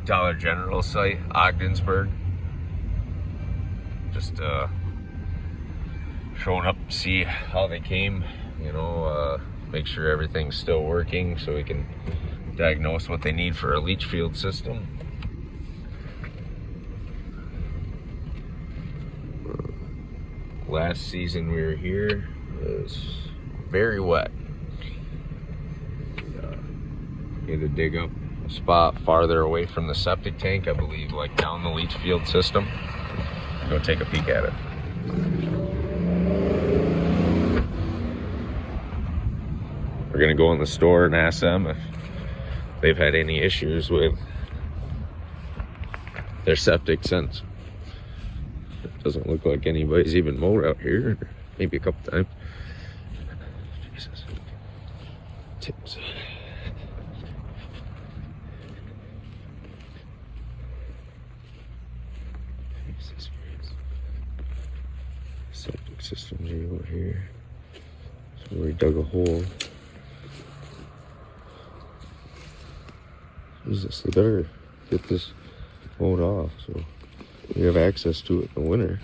Dollar General site, Ogdensburg. Just showing up to see how they came, you know, make sure everything's still working so we can diagnose what they need for a LeechField system. Last season we were here, it was very wet. Had to dig up a spot farther away from the septic tank, I believe, like down the LeechField system. Go take a peek at it. We're gonna go in the store and ask them if they've had any issues with their septic since. It doesn't look like anybody's even mowed out here, maybe a couple times. Jesus. Tips. Septic systems are over here. So we dug a hole. Jesus, they better get this mowed off so we have access to it in the winter.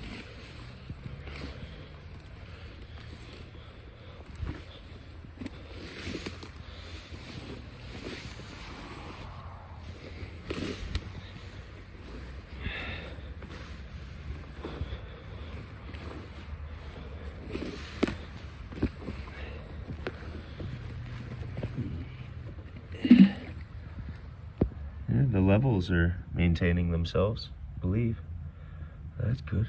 The levels are maintaining themselves, I believe. That's good.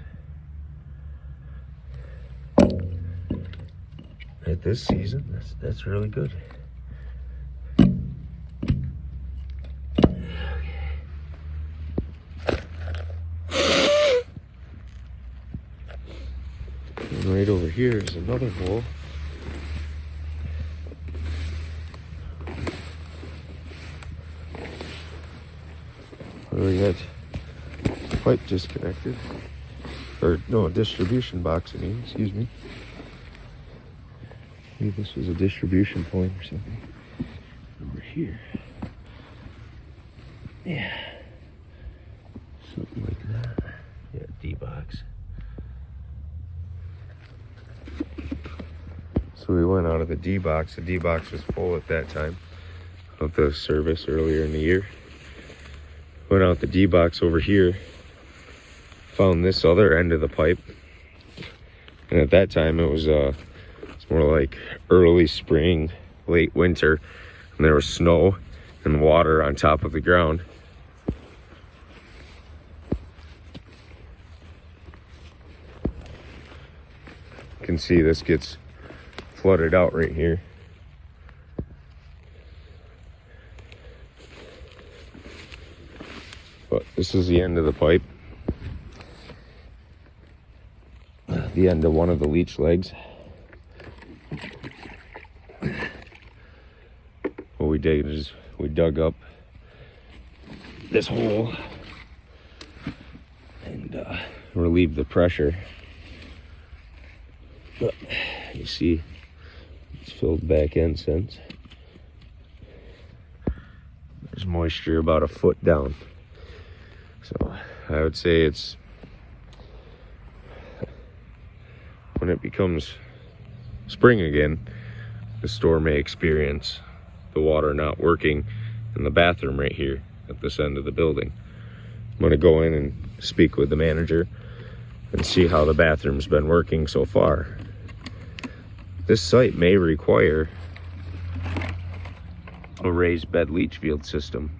At this season, that's really good. And right over here is another hole. We got pipe disconnected, or no, a distribution box, I mean, excuse me. Maybe this was a distribution point or something. Over here. Yeah. Something like that. Yeah, D-box. So we went out of the D-box. The D-box was full at that time of the service earlier in the year. Went out the D-box over here, found this other end of the pipe, and at that time it was it's more like early spring, late winter, and there was snow and water on top of the ground. You can see this gets flooded out right here. But this is the end of the pipe. The end of one of the leach legs. What we did is we dug up this hole and relieved the pressure. But you see, it's filled back in since. There's moisture about a foot down. So I would say it's when it becomes spring again, the store may experience the water not working in the bathroom right here at this end of the building. I'm going to go in and speak with the manager and see how the bathroom's been working so far. This site may require a raised bed LeechField system.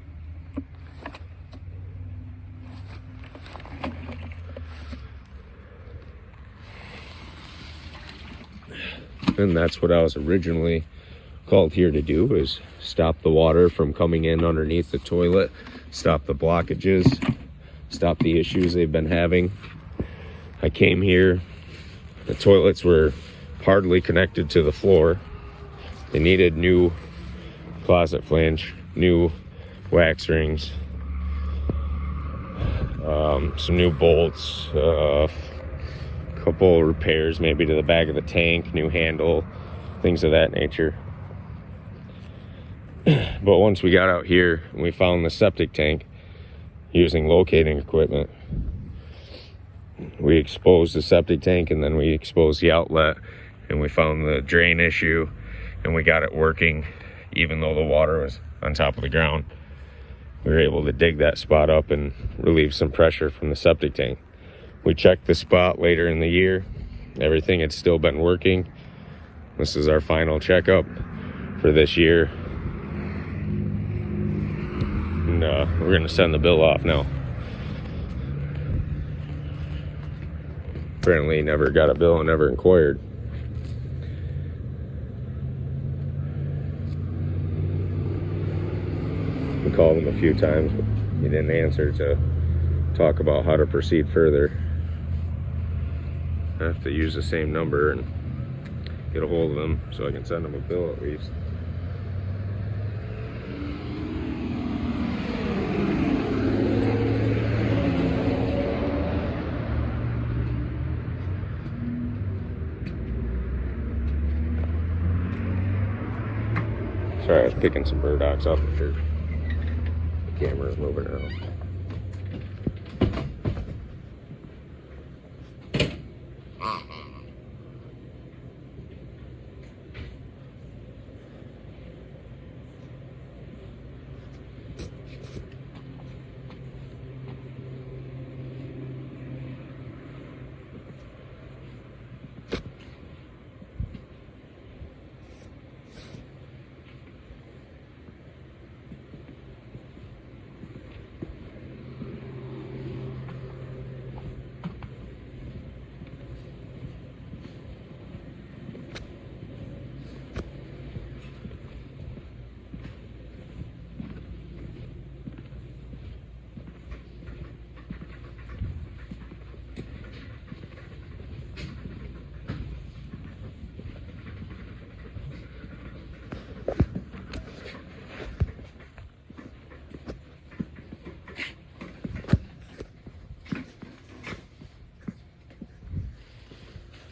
And that's what I was originally called here to do, is stop the water from coming in underneath the toilet, stop the blockages, stop the issues they've been having. I came here, the toilets were hardly connected to the floor. They needed new closet flange, new wax rings, some new bolts, couple repairs maybe to the back of the tank, new handle, things of that nature. But once we got out here and we found the septic tank, using locating equipment. We exposed the septic tank, and then we exposed the outlet, and we found the drain issue, and we got it working even though the water was on top of the ground. We were able to dig that spot up and relieve some pressure from the septic tank. We checked the spot later in the year. Everything had still been working. This is our final checkup for this year. And we're going to send the bill off now. Apparently never got a bill and never inquired. We called him a few times, but he didn't answer to talk about how to proceed further. I have to use the same number and get a hold of him so I can send him a bill at least. Sorry, I was picking some burdocks off the church. The camera's moving around.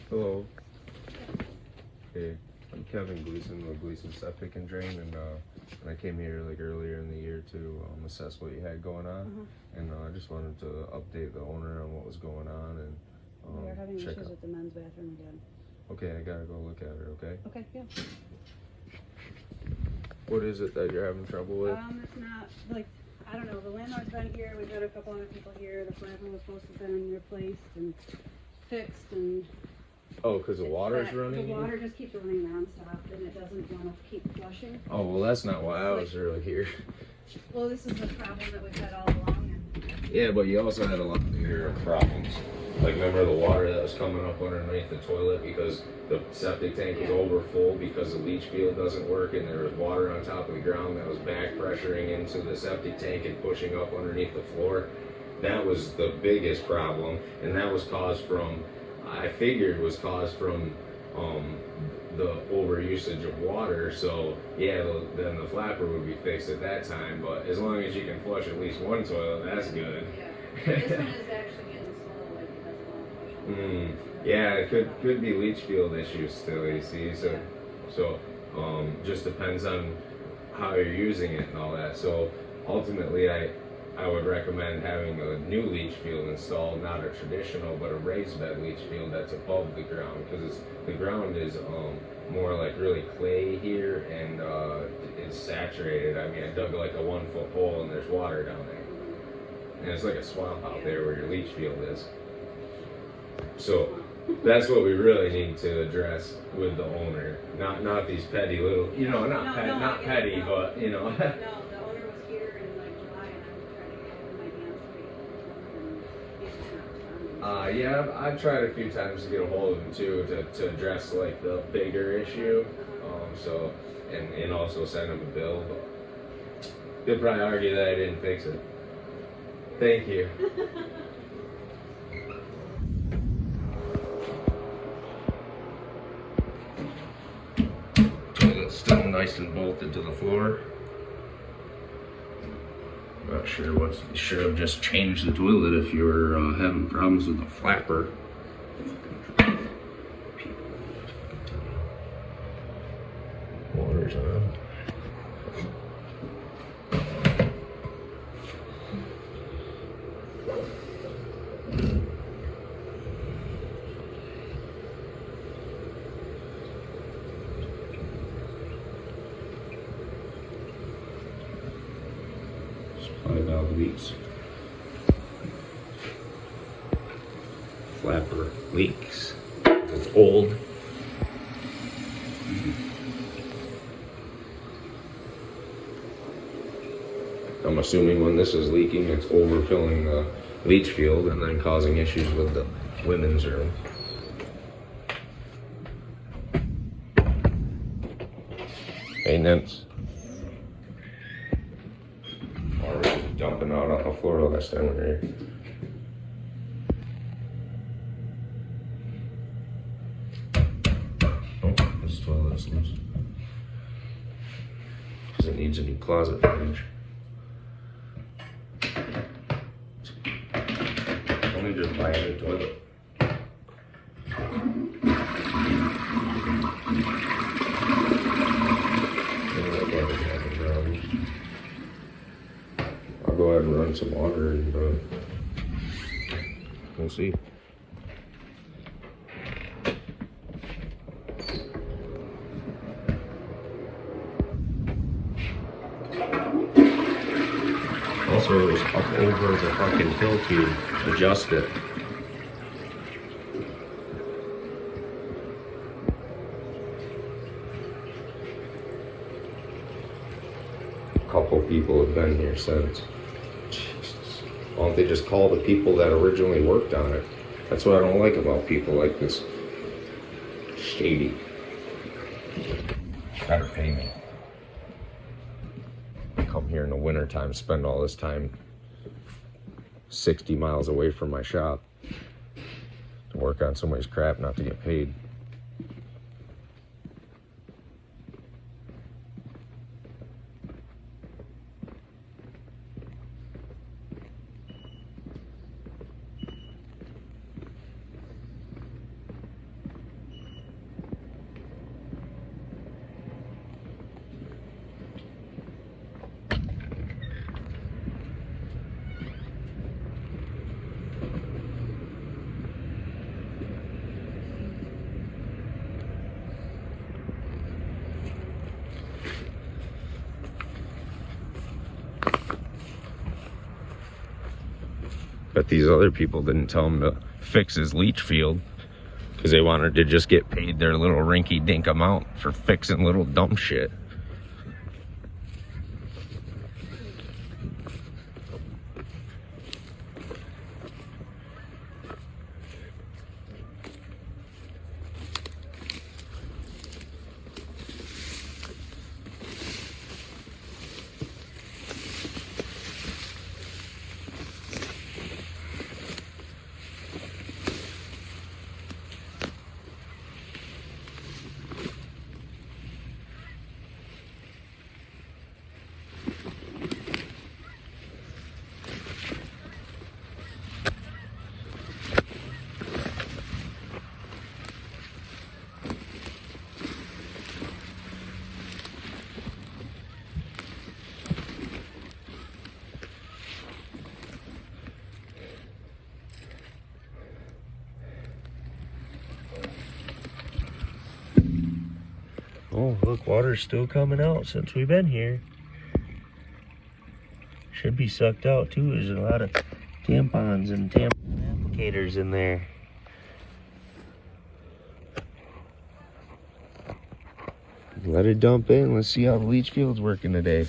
Hello. Hey, I'm Kevin Gleason with Gleason Septic and Drain, and I came here like earlier in the year to assess what you had going on, and I just wanted to update the owner on what was going on, and we are having issues with the men's bathroom again. Okay, I gotta go look at it. Okay. Okay, yeah. What is it that you're having trouble with? It's not like, I don't know. The landlord's been here. We've had a couple other people here. The flapper was supposed to have been replaced and fixed, and oh, because the water's running? The water just keeps running nonstop, and it doesn't want to keep flushing. Oh, well, that's not why I was really here. Well, this is the problem that we've had all along. Yeah, but you also had a lot of bigger problems. Like, remember the water that was coming up underneath the toilet because the septic tank was over full because the LeechField doesn't work, and there was water on top of the ground that was back pressuring into the septic tank and pushing up underneath the floor. That was the biggest problem, and that was caused from, I figured was caused from the over usage of water. So yeah, then the flapper would be fixed at that time, but as long as you can flush at least one toilet, that's good. Yeah. This one is actually getting slow, like it doesn't want to flush. Yeah, it could be LeechField issues still, you see. So just depends on how you're using it and all that. So ultimately I would recommend having a new leach field installed, not a traditional, but a raised bed leach field that's above the ground, because the ground is more like really clay here, and it's saturated. I mean, I dug like a 1 foot hole and there's water down there. And it's like a swamp out there where your leach field is. So that's what we really need to address with the owner. Not these petty little, not petty, but you know. No, the owner was here in like July, and I'm trying to get my hands free, and he's just not responding. Yeah, I've tried a few times to get a hold of him too to address like the bigger issue. So and also send him a bill. But he'll probably argue that I didn't fix it. Thank you. Toilet's still nice and bolted to the floor. Not sure what you should have just changed the toilet if you were having problems with the flapper. Water's on. Supply valve leaks. Flapper leaks. It's old. I'm assuming when this is leaking, it's overfilling the leach field and then causing issues with the women's room. Maintenance. Water was dumping out on the floor last time we were here. Oh, this toilet is loose. Because it needs a new closet fridge. Only just buy a new toilet. I'll go ahead and run some water and we'll see. Also, it was up over the fucking hill to adjust it. A couple people have been here since. Jesus. Why don't they just call the people that originally worked on it? That's what I don't like about people like this. Shady. Gotta pay me. Come here in the wintertime, spend all this time 60 miles away from my shop to work on somebody's crap not to get paid. But these other people didn't tell him to fix his leach field because they wanted to just get paid their little rinky-dink amount for fixing little dumb shit. Oh, look, water's still coming out since we've been here. Should be sucked out too. There's a lot of tampons and tampon applicators in there. Let it dump in. Let's see how the leach field's working today.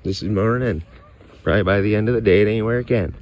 This is morning. Probably by the end of the day, it ain't working.